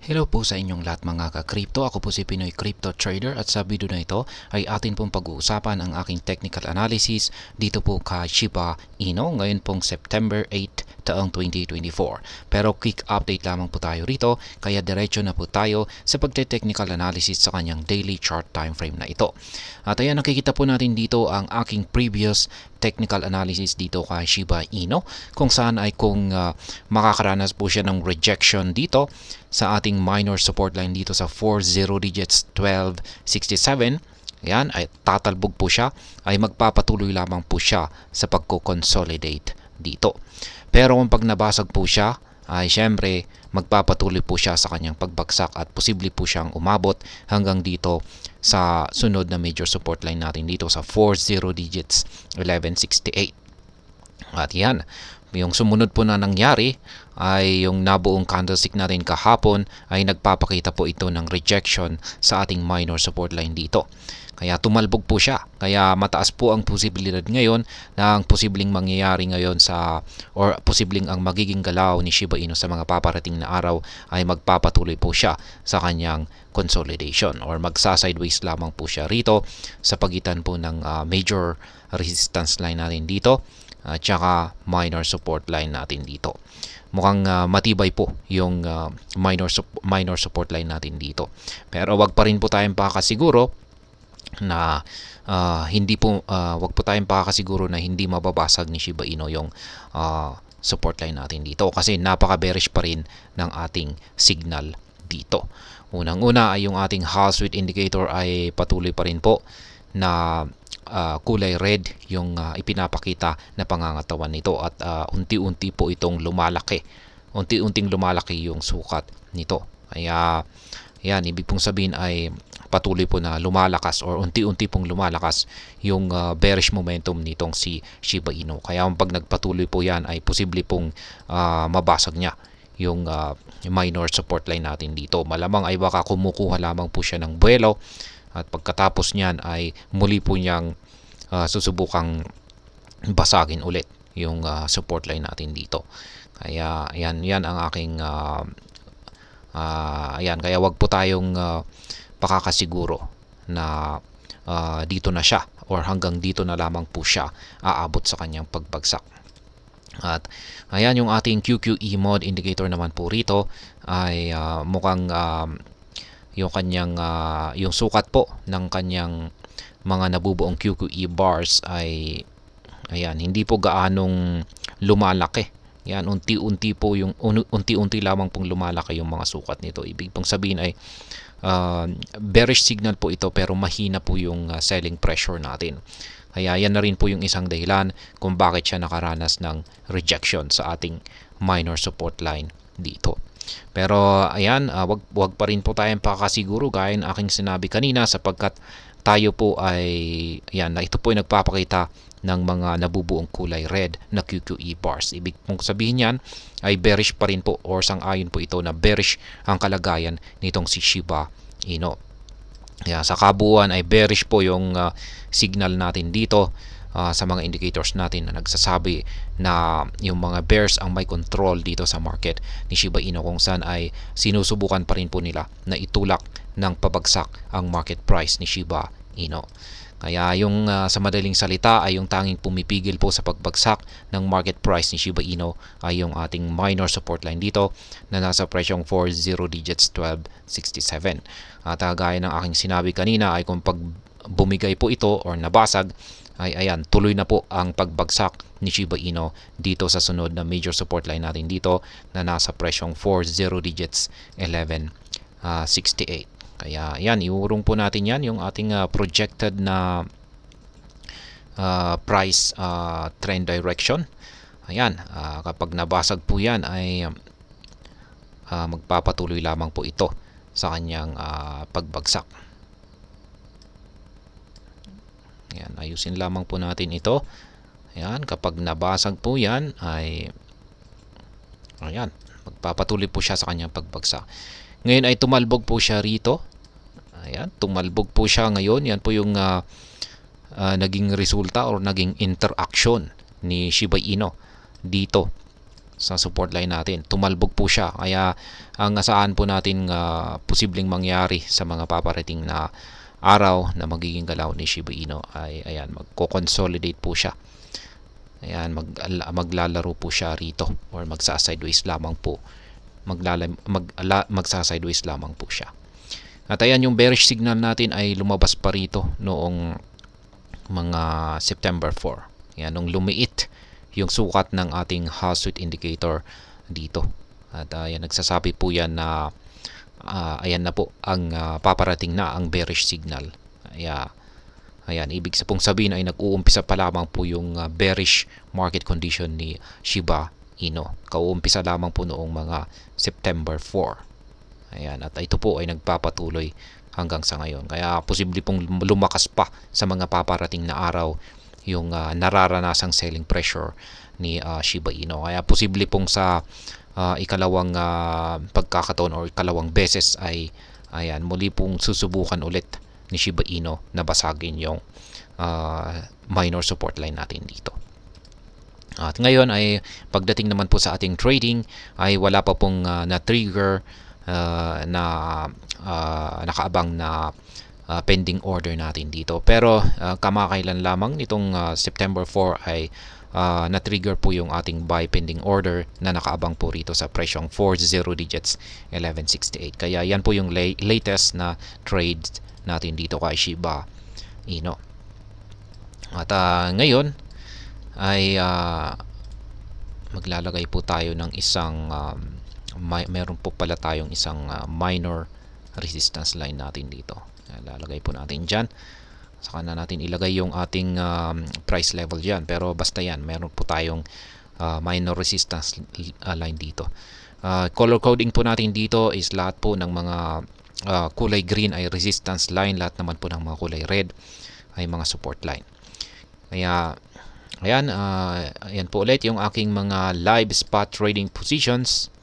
Hello po sa inyong lahat mga ka-crypto. Ako po si Pinoy Crypto Trader at sa video na ito ay atin pong pag-uusapan ang aking technical analysis dito po kay Shiba Inu ngayon pong September 8 taong 2024. Pero quick update lamang po tayo rito kaya diretso na po tayo sa pagte-technical analysis sa kanyang daily chart time frame na ito. At ayan, nakikita po natin dito ang aking previous technical analysis dito kay Shiba Inu kung saan ay kung makakaranas po siya ng rejection dito sa ating minor support line dito sa 40 digits 1267. Yan, ay tatalbog po siya, ay magpapatuloy lamang po siya sa pagko-consolidate dito. Pero kung pag nabasag po siya, ay syempre magpapatuloy po siya sa kanyang pagbagsak at posible po siyang umabot hanggang dito sa sunod na major support line natin dito sa 40 digits 1168. At yan, yung sumunod po na nangyari ay yung nabuong candlestick natin kahapon ay nagpapakita po ito ng rejection sa ating minor support line dito. Kaya tumalbog po siya. Kaya mataas po ang posibilidad ngayon na ang posibleng mangyayari ngayon or posibleng ang magiging galaw ni Shiba Inu sa mga paparating na araw ay magpapatuloy po siya sa kanyang consolidation or magsa-sideways lamang po siya rito sa pagitan po ng major resistance line natin dito at saka minor support line natin dito. Mukhang matibay po yung minor support line natin dito. Pero wag pa rin po tayong pakakasiguro na wag po tayong pakakasiguro na hindi mababasag ni Shiba Inu yung support line natin dito kasi napaka-bearish pa rin ng ating signal dito. Unang-una ay yung ating Hall Street indicator ay patuloy pa rin po na kulay red yung ipinapakita na pangangatawan nito at unti-unti po itong lumalaki. Unti-unting lumalaki yung sukat nito. Kaya yan, ibig pong sabihin ay patuloy po na lumalakas or unti-unti pong lumalakas yung bearish momentum nitong si Shiba Inu. Kaya pag nagpatuloy po yan ay posible pong mabasag niya yung minor support line natin dito. Malamang ay baka kumukuha lamang po siya ng buwelo at pagkatapos niyan ay muli po niyang susubukang basagin ulit yung support line natin dito. Kaya yan ang aking kaya wag po tayong pakakasiguro na dito na siya or hanggang dito na lamang po siya aabot sa kanyang pagbagsak. At ayan yung ating QQE mode indicator naman po rito ay mukhang yung kanyang yung sukat po ng kanyang mga nabubuong QQE bars ay ayan, hindi po gaanong lumalaki. Yan, unti-unti lamang pong lumalaki yung mga sukat nito. Ibig pong sabihin ay bearish signal po ito pero mahina po yung selling pressure natin. Kaya yan na rin po yung isang dahilan kung bakit siya nakaranas ng rejection sa ating minor support line dito. Pero ayan, wag pa rin po tayong pakakasiguro gaya ng aking sinabi kanina sapagkat tayo po ay ayan, ito po ay nagpapakita ng mga nabubuong kulay red na QQE bars. Ibig pong sabihin yan ay bearish pa rin po or sang-ayon po ito na bearish ang kalagayan nitong si Shiba Inu. Kaya sa kabuuan ay bearish po yung signal natin dito sa mga indicators natin na nagsasabi na yung mga bears ang may control dito sa market ni Shiba Inu kung saan ay sinusubukan pa rin po nila na itulak ng pabagsak ang market price ni Shiba Inu. Kaya yung sa madaling salita ay yung tanging pumipigil po sa pagbagsak ng market price ni Shiba Inu ay yung ating minor support line dito na nasa presyong 40 digits 1267. At gaya ng aking sinabi kanina ay kung pag bumigay po ito or nabasag ay ayan, tuloy na po ang pagbagsak ni Shiba Inu dito sa sunod na major support line natin dito na nasa presyong 40 digits 1168. Kaya yan, iurong po natin yan yung ating projected na price trend direction. Ayan, kapag nabasag po yan ay magpapatuloy lamang po ito sa kanyang pagbagsak. Ayan, ayusin lamang po natin ito. Ayan, kapag nabasag po yan ay ayan, magpapatuloy po siya sa kanyang pagbagsak. Ngayon ay tumalbog po siya rito. Ayan, tumalbog po siya ngayon. Yan po yung naging resulta or naging interaction ni Shiba Inu dito sa support line natin. Tumalbog po siya. Kaya ang asahan po natin posibleng mangyari sa mga paparating na araw na magiging galaw ni Shiba Inu ay ayan, magko-consolidate po siya. Ayan, maglalaro po siya rito or magsa-sideways lamang po. Magsa-sideways lamang po siya. At ayan, yung bearish signal natin ay lumabas pa rito noong mga September 4. Ayan, nung lumiit yung sukat ng ating Hashweight indicator dito. At ayan, nagsasabi po yan na ayan na po ang paparating na ang bearish signal. Ayan, ibig sabihin ay nag-uumpisa pa lamang po yung bearish market condition ni Shiba Inu. Kauumpisa lamang po noong mga September 4. Ayan, at ito po ay nagpapatuloy hanggang sa ngayon. Kaya posible pong lumakas pa sa mga paparating na araw yung nararanasang selling pressure ni Shiba Inu. Kaya posible pong sa ikalawang pagkakataon o ikalawang beses ay ayan, muli pong susubukan ulit ni Shiba Inu na basagin yung minor support line natin dito. At ngayon ay pagdating naman po sa ating trading ay wala pa pong na-trigger na nakaabang na pending order natin dito. Pero kamakailan lamang nitong September 4 ay na-trigger po yung ating buy pending order na nakaabang po rito sa presyong 40 digits 1168. Kaya yan po yung latest na trade natin dito kay Shiba Inu. At ngayon ay maglalagay po tayo ng isang meron po pala tayong isang minor resistance line natin dito. Lalagay po natin dyan. Saka na natin ilagay yung ating price level dyan. Pero basta yan, meron po tayong minor resistance line dito. Color coding po natin dito is lahat po ng mga kulay green ay resistance line. Lahat naman po ng mga kulay red ay mga support line. Kaya ayan, ayan po ulit yung aking mga live spot trading positions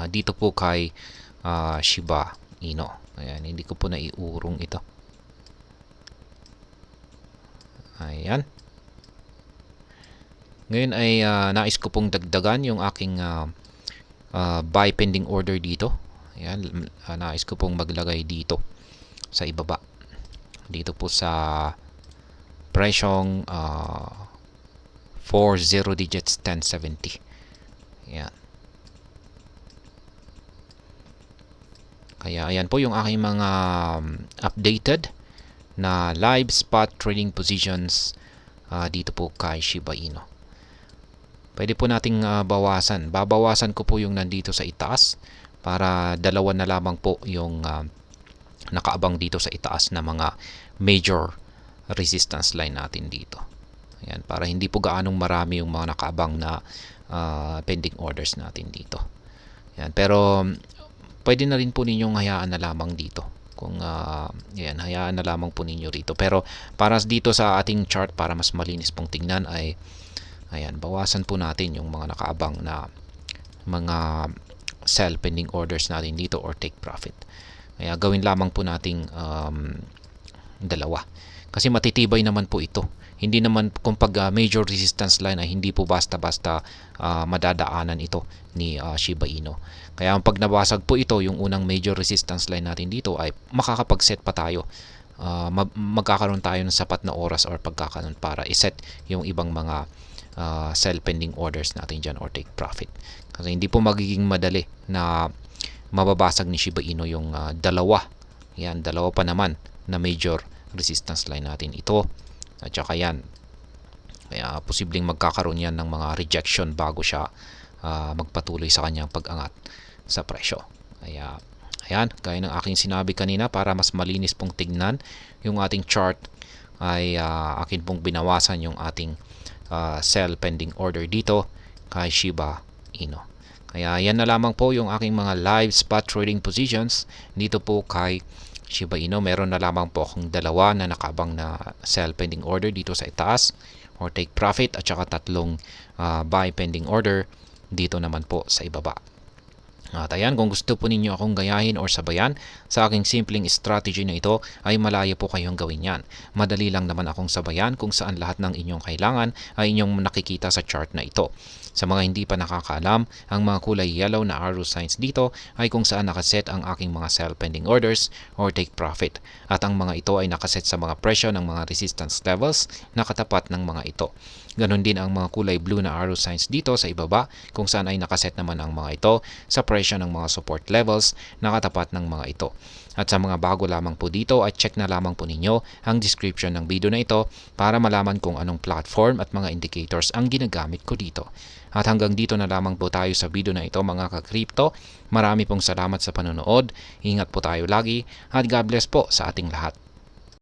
dito po kay Shiba Inu. Ayan, hindi ko po naiurong ito. Ayan. Ngayon ay nais ko pong dagdagan yung aking buy pending order dito. Ayan, nais ko pong maglagay dito sa ibaba. Dito po sa presyong 40 digits 1070. Ayan. Kaya ayan po yung aking mga updated na live spot trading positions dito po kay Shiba Inu. Pwede po nating bawasan. Babawasan ko po yung nandito sa itaas para dalawa na lamang po yung nakaabang dito sa itaas na mga major resistance line natin dito. Ayan, para hindi po gaanong marami yung mga nakaabang na pending orders natin dito. Ayan, pero pwede na rin po ninyong hayaan na lamang dito. Kung yan, hayaan na lamang po ninyo rito. Pero para dito sa ating chart, para mas malinis pong tingnan ay ayan, bawasan po natin yung mga nakaabang na mga sell pending orders natin dito or take profit. Kaya gawin lamang po nating dalawa. Kasi matitibay naman po ito. Hindi naman kung pag major resistance line ay hindi po basta-basta madadaanan ito ni Shiba Inu. Kaya pag nabasag po ito, yung unang major resistance line natin dito ay makakapag-set pa tayo. Magkakaroon tayo ng sapat na oras or pagkakaroon para iset yung ibang mga sell pending orders natin dyan or take profit. Kasi hindi po magiging madali na mababasag ni Shiba Inu yung dalawa. Yan, dalawa pa naman na major resistance line natin. Ito at saka yan. Kaya posibleng magkakaroon yan ng mga rejection bago siya magpatuloy sa kanyang pag-angat sa presyo. Kaya ayan, gaya ng aking sinabi kanina, para mas malinis pong tignan yung ating chart ay akin pong binawasan yung ating sell pending order dito kay Shiba Inu. Kaya yan na lamang po yung aking mga live spot trading positions dito po kay Shiba Inu. Meron na lamang po akong dalawa na nakabang na sell pending order dito sa itaas or take profit at saka tatlong buy pending order dito naman po sa ibaba. At ayan, kung gusto po ninyo akong gayahin or sabayan sa aking simpleng strategy na ito, ay malaya po kayong gawin yan. Madali lang naman akong sabayan kung saan lahat ng inyong kailangan ay inyong nakikita sa chart na ito. Sa mga hindi pa nakakaalam, ang mga kulay yellow na arrow signs dito ay kung saan nakaset ang aking mga sell pending orders or take profit. At ang mga ito ay nakaset sa mga presyo ng mga resistance levels na katapat ng mga ito. Ganon din ang mga kulay blue na arrow signs dito sa ibaba kung saan ay nakaset naman ang mga ito sa presyo ng mga support levels na katapat ng mga ito. At sa mga bago lamang po dito ay check na lamang po ninyo ang description ng video na ito para malaman kung anong platform at mga indicators ang ginagamit ko dito. At hanggang dito na lamang po tayo sa video na ito mga ka-crypto. Marami pong salamat sa panonood. Ingat po tayo lagi at God bless po sa ating lahat.